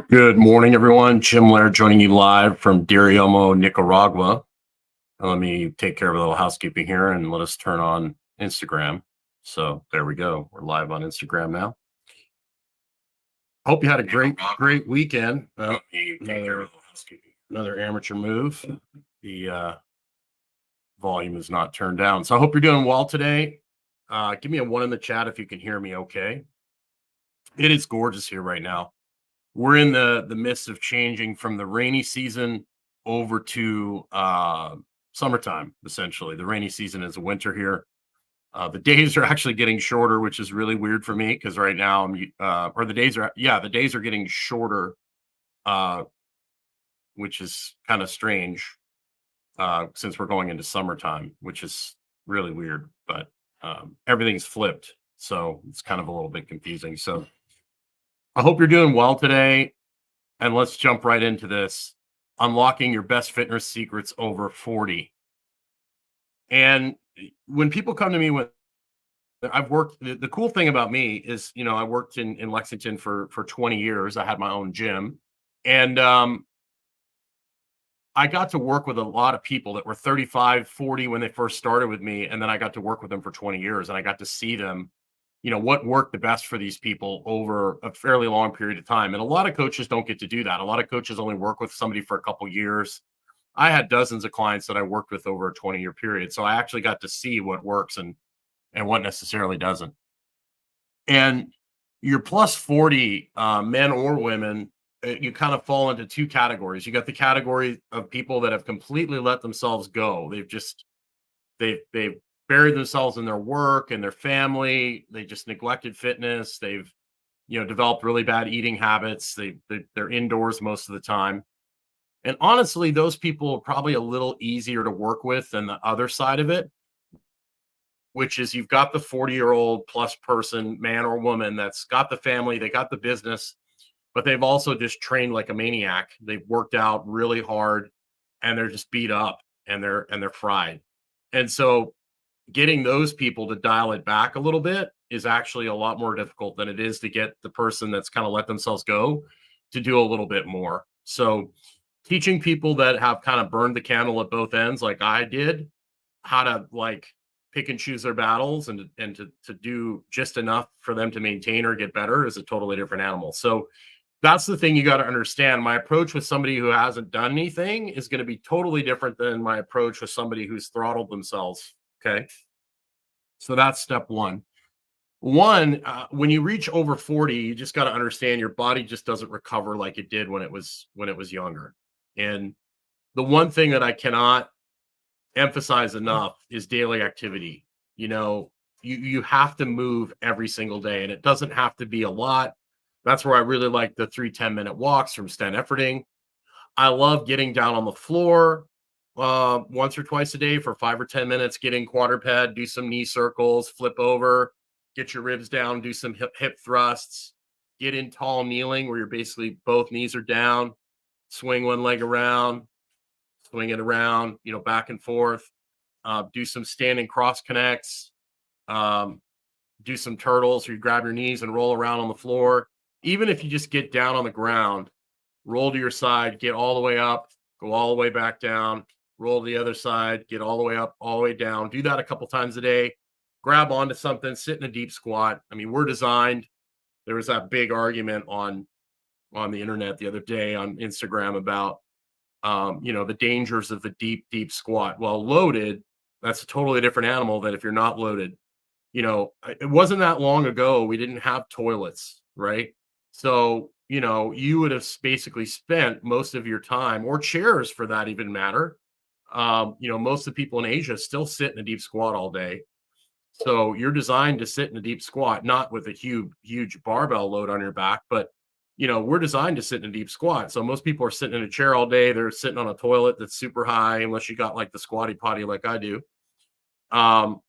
Good morning, everyone. Jim Laird joining you live from Diriomo, Nicaragua. Let me take care of a little housekeeping here and let us turn on Instagram. So there we go. We're live on Instagram now. Hope you had a great weekend. Another amateur move. The volume is not turned down. So I hope you're doing well today. Give me a 1 in the chat if you can hear me okay. It is gorgeous here right now. We're in the midst of changing from the rainy season over to summertime. Essentially, the rainy season is winter here. The days are actually getting shorter, which is really weird for me because right now the days are getting shorter, which is kind of strange since we're going into summertime, which is really weird. But everything's flipped, so it's kind of a little bit confusing. So I hope you're doing well today. And let's jump right into this. Unlocking your best fitness secrets over 40. And when people come to me with, I've worked, the cool thing about me is, I worked in Lexington for 20 years. I had my own gym. And I got to work with a lot of people that were 35, 40 when they first started with me. And then I got to work with them for 20 years. And I got to see them, what worked the best for these people over a fairly long period of time. And a lot of coaches don't get to do that. A lot of coaches only work with somebody for a couple years. I had dozens of clients that I worked with over a 20-year period. So I actually got to see what works and what necessarily doesn't. And your plus 40 men or women, you kind of fall into two categories. You got the category of people that have completely let themselves go. They've buried themselves in their work and their family. They just neglected fitness. They've, developed really bad eating habits. They're indoors most of the time. And honestly, those people are probably a little easier to work with than the other side of it, which is you've got the 40-year-old plus person, man or woman, that's got the family, they got the business, but they've also just trained like a maniac. They've worked out really hard and they're just beat up and they're fried. And so getting those people to dial it back a little bit is actually a lot more difficult than it is to get the person that's kind of let themselves go to do a little bit more. So teaching people that have kind of burned the candle at both ends, like I did, how to like pick and choose their battles and to do just enough for them to maintain or get better is a totally different animal. So that's the thing you got to understand. My approach with somebody who hasn't done anything is going to be totally different than my approach with somebody who's throttled themselves. Okay. So that's step one. When you reach over 40, you just got to understand your body just doesn't recover like it did when it was younger. And the one thing that I cannot emphasize enough is daily activity. You have to move every single day, and it doesn't have to be a lot. That's where I really like the 3 10-minute walks from Sten Efforting. I love getting down on the floor once or twice a day for 5 or 10 minutes, get in quadruped, do some knee circles, flip over, get your ribs down, do some hip thrusts, get in tall kneeling where you're basically both knees are down, swing one leg around, swing it around, back and forth, do some standing cross connects, do some turtles where you grab your knees and roll around on the floor. Even if you just get down on the ground, roll to your side, get all the way up, go all the way back down, roll to the other side, get all the way up, all the way down. Do that a couple times a day. Grab onto something, sit in a deep squat. I mean, we're designed. There was that big argument on the internet the other day on Instagram about, the dangers of the deep squat. Well, loaded, that's a totally different animal than if you're not loaded. It wasn't that long ago. We didn't have toilets, right? So, you would have basically spent most of your time, or chairs for that even matter. Most of the people in Asia still sit in a deep squat all day. So you're designed to sit in a deep squat, not with a huge barbell load on your back, but we're designed to sit in a deep squat. So most people are sitting in a chair all day. They're sitting on a toilet that's super high, unless you got like the squatty potty like I do. So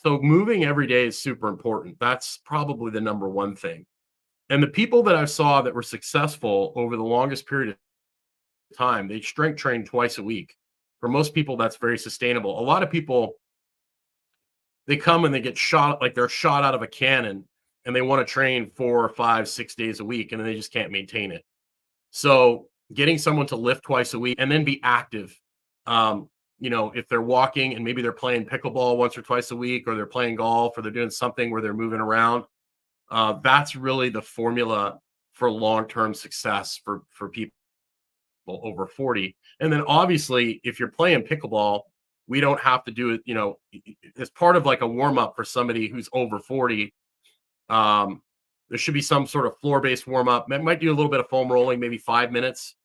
moving every day is super important. That's probably the number one thing. And the people that I saw that were successful over the longest period of time, they strength train twice a week. For most people, that's very sustainable. A lot of people, they come and they get shot, like they're shot out of a cannon, and they want to train 4 or 5, 6 days a week, and they just can't maintain it. So getting someone to lift twice a week and then be active. Um, if they're walking and maybe they're playing pickleball once or twice a week, or they're playing golf, or they're doing something where they're moving around, that's really the formula for long-term success for people over 40. And then obviously, if you're playing pickleball, we don't have to do it, as part of like a warm-up for somebody who's over 40. There should be some sort of floor-based warm-up. Might do a little bit of foam rolling, maybe 5 minutes.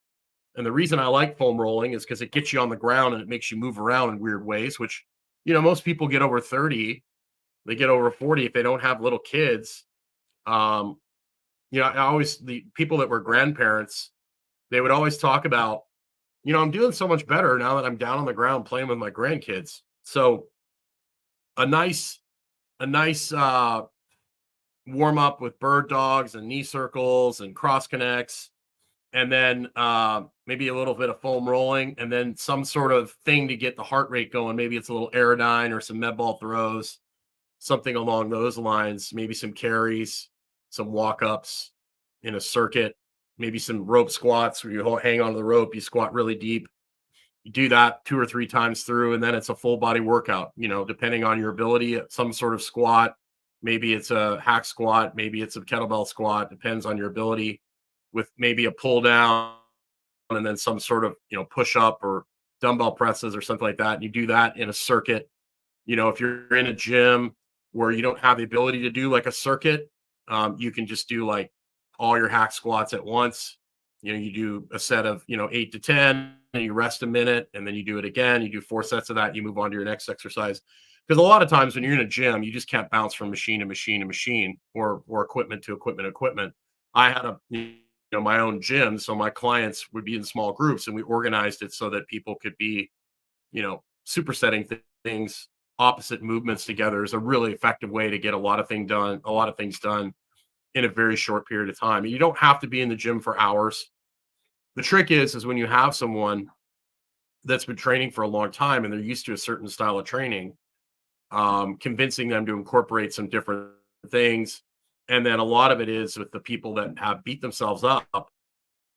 And the reason I like foam rolling is because it gets you on the ground and it makes you move around in weird ways, which, most people get over 30, they get over 40 if they don't have little kids. Um, the people that were grandparents, they would always talk about, I'm doing so much better now that I'm down on the ground playing with my grandkids. So a nice warm up with bird dogs and knee circles and cross connects, and then maybe a little bit of foam rolling, and then some sort of thing to get the heart rate going. Maybe it's a little aerodyne or some med ball throws, something along those lines. Maybe some carries, some walk ups in a circuit, maybe some rope squats where you hang onto the rope, you squat really deep. You do that 2 or 3 times through, and then it's a full body workout, depending on your ability. Some sort of squat, maybe it's a hack squat, maybe it's a kettlebell squat, depends on your ability, with maybe a pull down and then some sort of, push up or dumbbell presses or something like that. And you do that in a circuit. If you're in a gym where you don't have the ability to do like a circuit, you can just do like all your hack squats at once. You do a set of, 8 to 10, and you rest a minute, and then you do it again. You do 4 sets of that. You move on to your next exercise. Because a lot of times when you're in a gym, you just can't bounce from machine to machine to machine, or equipment to equipment. I had my own gym, so my clients would be in small groups, and we organized it so that people could be, supersetting things, opposite movements together is a really effective way to get a lot of things done in a very short period of time. And you don't have to be in the gym for hours. The trick is when you have someone that's been training for a long time and they're used to a certain style of training, convincing them to incorporate some different things. And then a lot of it is with the people that have beat themselves up,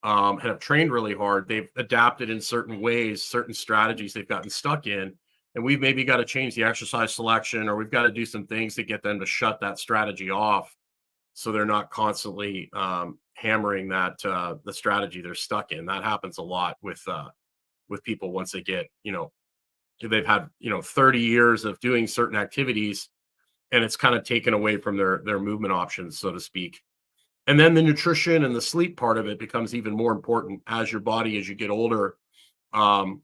and have trained really hard. They've adapted in certain ways, certain strategies they've gotten stuck in. And we've maybe got to change the exercise selection, or we've got to do some things to get them to shut that strategy off, so they're not constantly hammering the strategy they're stuck in. That happens a lot with people once they get, they've had 30 years of doing certain activities, and it's kind of taken away from their movement options, so to speak. And then the nutrition and the sleep part of it becomes even more important as your body, as you get older. um,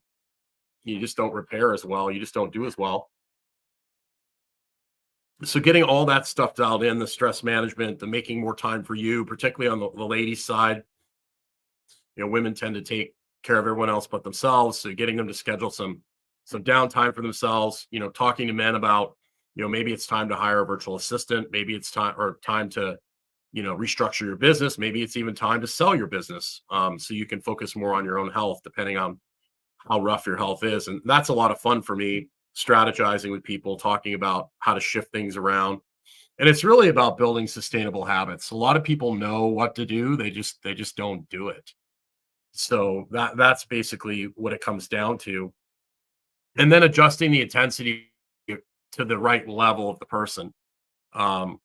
you just don't repair as well, you just don't do as well. So getting all that stuff dialed in, the stress management, the making more time for you, particularly on the ladies side. Women tend to take care of everyone else but themselves. So getting them to schedule some downtime for themselves, talking to men about, maybe it's time to hire a virtual assistant, maybe it's time to, restructure your business, maybe it's even time to sell your business, so you can focus more on your own health, depending on how rough your health is. And that's a lot of fun for me, strategizing with people, talking about how to shift things around. And it's really about building sustainable habits. A lot of people know what to do, they just don't do it. So that's basically what it comes down to. And then adjusting the intensity to the right level of the person. Um,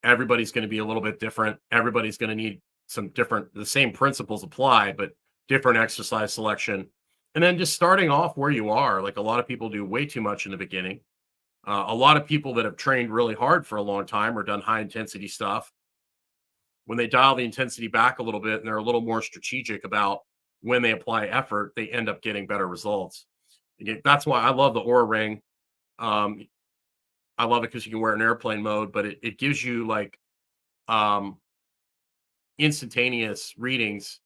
Everybody's going to be a little bit different. Everybody's going to need the same principles apply, but different exercise selection. And then just starting off where you are. Like, a lot of people do way too much in the beginning. A lot of people that have trained really hard for a long time or done high intensity stuff, when they dial the intensity back a little bit and they're a little more strategic about when they apply effort, they end up getting better results. Again, that's why I love the Aura Ring. Um, I love it because you can wear it in airplane mode, but it gives you like um, instantaneous readings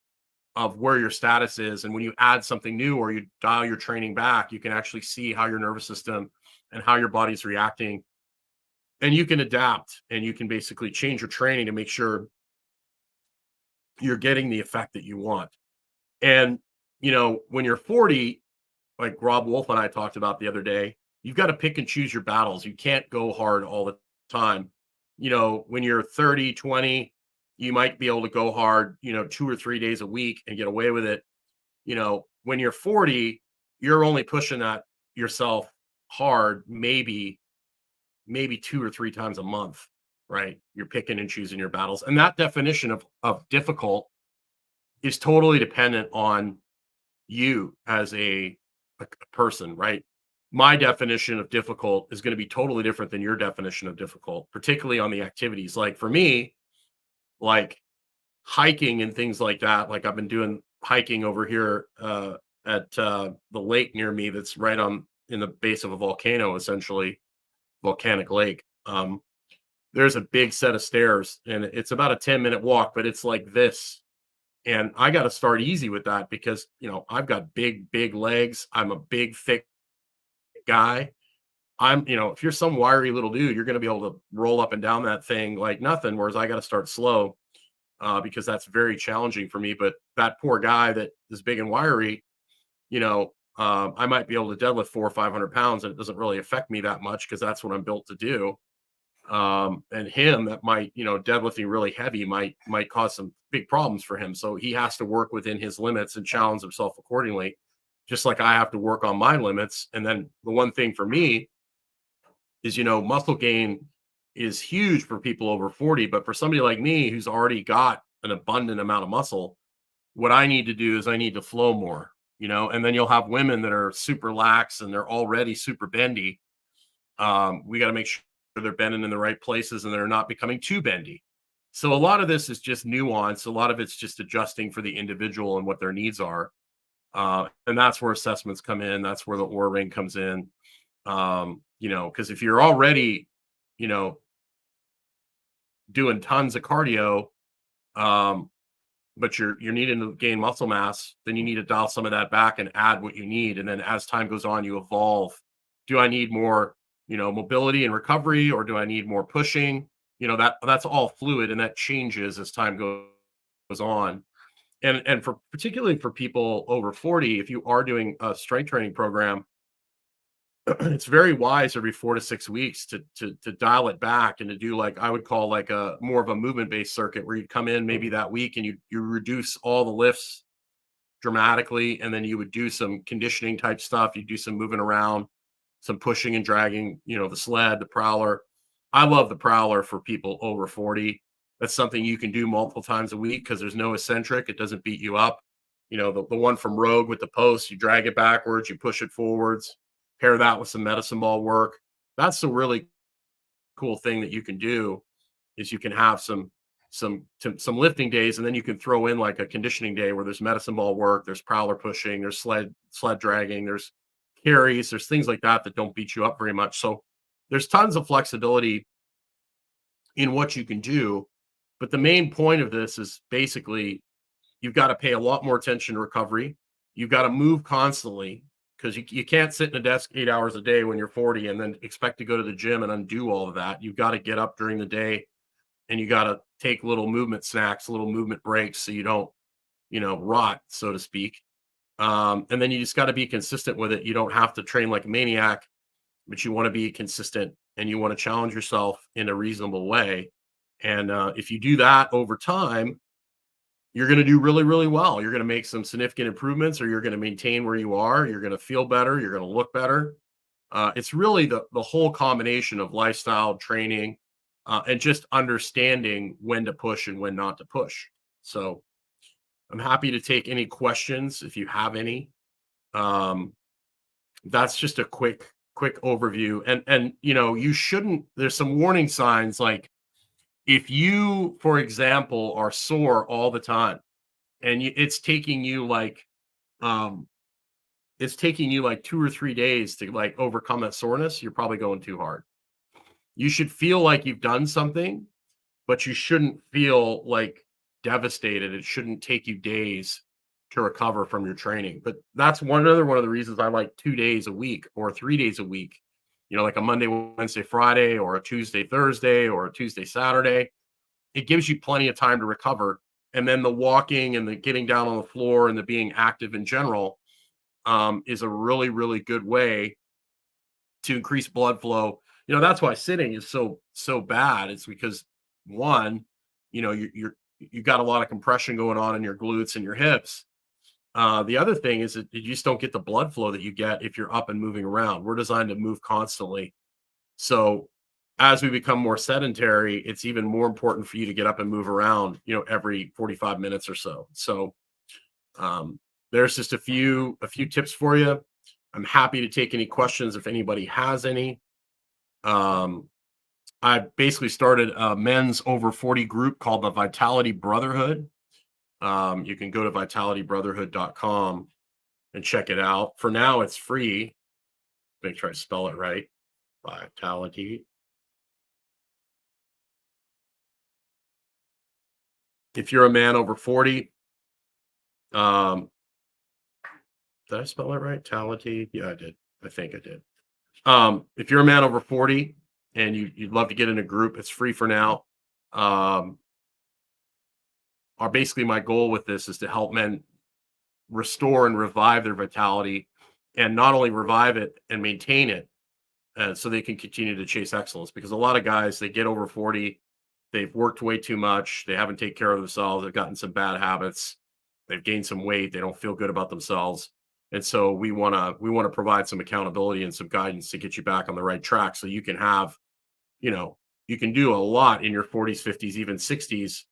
of where your status is. And when you add something new or you dial your training back, you can actually see how your nervous system and how your body's reacting. And you can adapt, and you can basically change your training to make sure you're getting the effect that you want. And, when you're 40, like Rob Wolf and I talked about the other day, you've got to pick and choose your battles. You can't go hard all the time. When you're 30, 20, you might be able to go hard, 2 or 3 days a week and get away with it. When you're 40, you're only pushing that yourself hard, maybe 2 or 3 times a month, right? You're picking and choosing your battles. And that definition of difficult is totally dependent on you as a person, right? My definition of difficult is going to be totally different than your definition of difficult, particularly on the activities. Like for me, like hiking and things like that. Like I've been doing hiking over here at the lake near me that's right on in the base of a volcano, essentially volcanic lake. There's a big set of stairs and it's about a 10-minute walk, but it's like this. And I got to start easy with that because, I've got big legs. I'm a big, thick guy. If you're some wiry little dude, you're going to be able to roll up and down that thing like nothing. Whereas I got to start slow because that's very challenging for me. But that poor guy that is big and wiry, I might be able to deadlift 400 or 500 pounds and it doesn't really affect me that much because that's what I'm built to do. And him that might, deadlifting really heavy might cause some big problems for him. So he has to work within his limits and challenge himself accordingly, just like I have to work on my limits. And then the one thing for me is, muscle gain is huge for people over 40, but for somebody like me who's already got an abundant amount of muscle, what I need to do is I need to flow more, and then you'll have women that are super lax and they're already super bendy. We got to make sure they're bending in the right places and they're not becoming too bendy. So a lot of this is just nuance. A lot of it's just adjusting for the individual and what their needs are. And that's where assessments come in. That's where the OR ring comes in. Because if you're already, you know, doing tons of cardio, but you're needing to gain muscle mass, then you need to dial some of that back and add what you need. And then as time goes on, you evolve. Do I need more, mobility and recovery, or do I need more pushing? That's all fluid and that changes as time goes on. And for particularly for people over 40, if you are doing a strength training program, it's very wise every 4 to 6 weeks to dial it back and to do, like I would call, like a more of a movement based circuit where you'd come in maybe that week and you reduce all the lifts dramatically, and then you would do some conditioning type stuff. You do some moving around, some pushing and dragging, the sled, the prowler. I love the prowler for people over 40. That's something you can do multiple times a week because there's no eccentric. It doesn't beat you up. The one from Rogue with the post, you drag it backwards, you push it forwards, pair that with some medicine ball work. That's a really cool thing that you can do, is you can have some lifting days, and then you can throw in like a conditioning day where there's medicine ball work, there's prowler pushing, there's sled dragging, there's carries, there's things like that that don't beat you up very much. So there's tons of flexibility in what you can do. But the main point of this is basically you've got to pay a lot more attention to recovery. You've got to move constantly, because you can't sit in a desk 8 hours a day when you're 40 and then expect to go to the gym and undo all of that. You've got to get up during the day and you got to take little movement snacks, little movement breaks so you don't, rot, so to speak. And then you just got to be consistent with it. You don't have to train like a maniac, but you want to be consistent and you want to challenge yourself in a reasonable way. And if you do that over time, you're going to do really, really well. You're going to make some significant improvements, or you're going to maintain where you are. You're going to feel better. You're going to look better. It's really the whole combination of lifestyle, training, and just understanding when to push and when not to push. So I'm happy to take any questions if you have any. That's just a quick overview. And you shouldn't, there's some warning signs, like if you, for example, are sore all the time and it's taking you like 2 or 3 days to like overcome that soreness, you're probably going too hard. You should feel like you've done something, but you shouldn't feel like devastated. It shouldn't take you days to recover from your training. But that's one of the reasons I like 2 days a week or 3 days a week, like a Monday, Wednesday, Friday, or a Tuesday, Thursday, or a Tuesday, Saturday. It gives you plenty of time to recover. And then the walking and the getting down on the floor and the being active in general is a really, really good way to increase blood flow. That's why sitting is so bad. It's because one, you got a lot of compression going on in your glutes and your hips. The other thing is that you just don't get the blood flow that you get if you're up and moving around. We're designed to move constantly. So as we become more sedentary, it's even more important for you to get up and move around, every 45 minutes or so. So um, there's just a few tips for you. I'm happy to take any questions if anybody has any. Um, I basically started a men's over 40 group called the Vitality Brotherhood. You can go to vitalitybrotherhood.com and check it out. For now, it's free. Make sure I spell it right. Vitality. If you're a man over 40, um, did I spell it right? Vitality. Yeah, I did. I think I did. If you're a man over 40 and you'd love to get in a group, it's free for now. Um, basically my goal with this is to help men restore and revive their vitality, and not only revive it and maintain it, so they can continue to chase excellence. Because a lot of guys, they get over 40, they've worked way too much, they haven't taken care of themselves, they've gotten some bad habits, they've gained some weight, they don't feel good about themselves. And so we want to provide some accountability and some guidance to get you back on the right track, so you can have, you know, you can do a lot in your 40s, 50s, even 60s,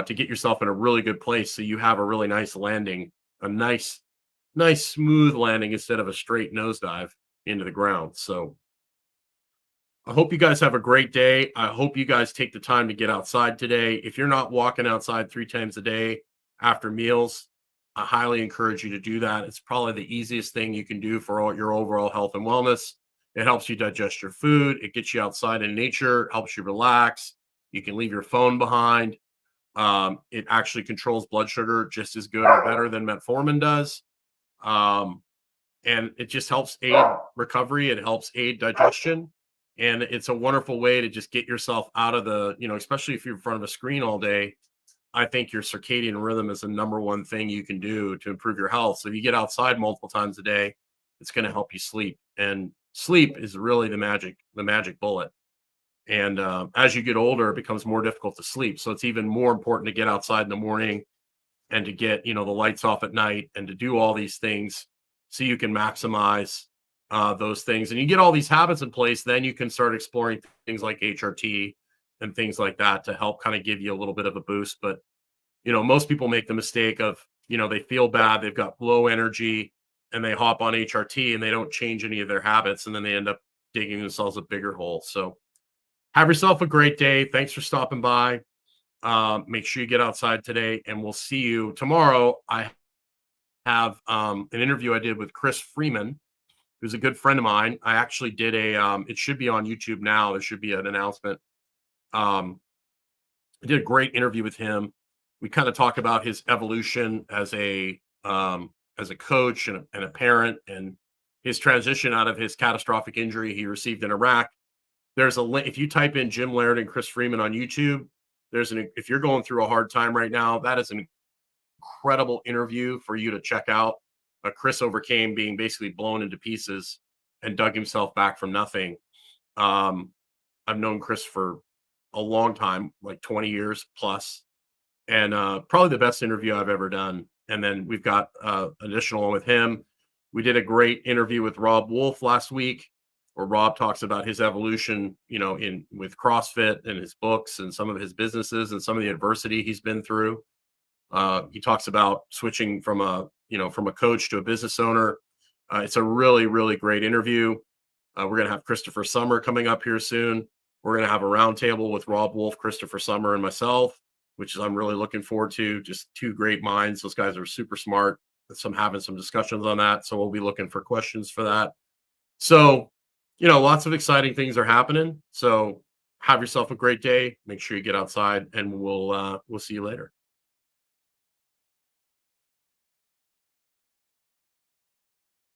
to get yourself in a really good place, so you have a really nice landing, a nice smooth landing instead of a straight nosedive into the ground. So I hope you guys have a great day. I hope you guys take the time to get outside today. If you're not walking outside 3 times a day after meals, I highly encourage you to do that. It's probably the easiest thing you can do for your overall health and wellness. It helps you digest your food. It gets you outside in nature, helps you relax. You can leave your phone behind. It actually controls blood sugar just as good or better than metformin does. Um, and it just helps aid recovery. It helps aid digestion. And it's a wonderful way to just get yourself out of especially if you're in front of a screen all day. I think your circadian rhythm is the number one thing you can do to improve your health. So if you get outside multiple times a day, it's going to help you sleep. And sleep is really the magic bullet. And as you get older, it becomes more difficult to sleep. So it's even more important to get outside in the morning, and to get the lights off at night, and to do all these things so you can maximize those things. And you get all these habits in place, then you can start exploring things like HRT and things like that to help kind of give you a little bit of a boost. But most people make the mistake of, they feel bad, they've got low energy, and they hop on HRT and they don't change any of their habits, and then they end up digging themselves a bigger hole. So have yourself a great day. Thanks for stopping by. Make sure you get outside today, and we'll see you tomorrow. I have an interview I did with Chris Freeman, who's a good friend of mine. I actually did it should be on YouTube now. There should be an announcement. Um, I did a great interview with him. We kind of talk about his evolution as a coach and a parent, and his transition out of his catastrophic injury he received in Iraq. There's a link. If you type in Jim Laird and Chris Freeman on YouTube, if you're going through a hard time right now, that is an incredible interview for you to check out. Chris overcame being basically blown into pieces and dug himself back from nothing. I've known Chris for a long time, like 20 years plus, and probably the best interview I've ever done. And then we've got additional one with him. We did a great interview with Rob Wolf last week, where Rob talks about his evolution, with CrossFit and his books and some of his businesses and some of the adversity he's been through. He talks about switching from a coach to a business owner. It's a really, really great interview. We're going to have Christopher Summer coming up here soon. We're going to have a roundtable with Rob Wolf, Christopher Summer, and myself, which I'm really looking forward to. Just two great minds. Those guys are super smart. Having some discussions on that. So we'll be looking for questions for that. So, lots of exciting things are happening. So have yourself a great day. Make sure you get outside, and we'll see you later.